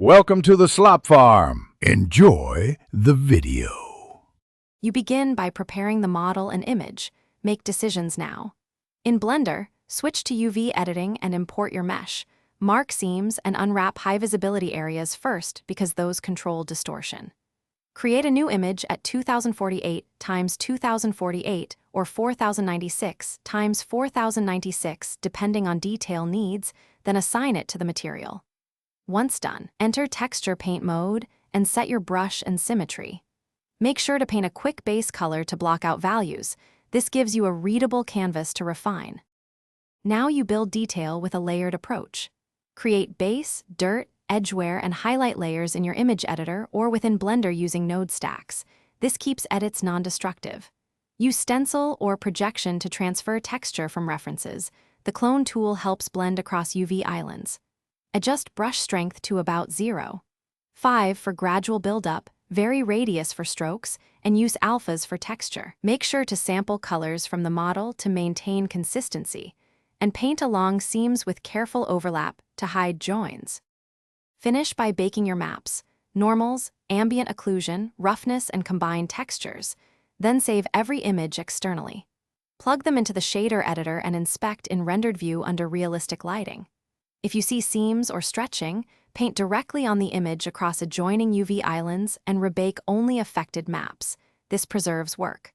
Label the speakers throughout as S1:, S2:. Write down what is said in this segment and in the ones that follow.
S1: Welcome to the Slop Farm. Enjoy the video.
S2: You begin by preparing the model and image. Make decisions now. In Blender, switch to UV editing and import your mesh. Mark seams and unwrap high visibility areas first because those control distortion. Create a new image at 2048 x 2048 or 4096 x 4096 depending on detail needs, then assign it to the material. Once done, enter texture paint mode and set your brush and symmetry. Make sure to paint a quick base color to block out values. This gives you a readable canvas to refine. Now you build detail with a layered approach. Create base, dirt, edgeware, and highlight layers in your image editor or within Blender using node stacks. This keeps edits non-destructive. Use stencil or projection to transfer texture from references. The clone tool helps blend across UV islands. Adjust brush strength to about 0. 5 for gradual buildup, vary radius for strokes, and use alphas for texture. Make sure to sample colors from the model to maintain consistency, and paint along seams with careful overlap to hide joins. Finish by baking your maps, normals, ambient occlusion, roughness, and combined textures. Then save every image externally. Plug them into the shader editor and inspect in rendered view under realistic lighting. If you see seams or stretching, paint directly on the image across adjoining UV islands and rebake only affected maps. This preserves work.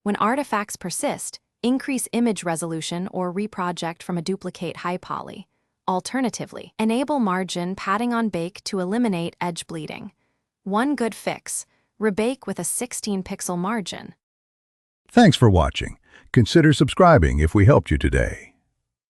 S2: When artifacts persist, increase image resolution or reproject from a duplicate high poly. Alternatively, enable margin padding on bake to eliminate edge bleeding. One good fix: rebake with a 16-pixel margin.
S1: Thanks for watching. Consider subscribing if we helped you today.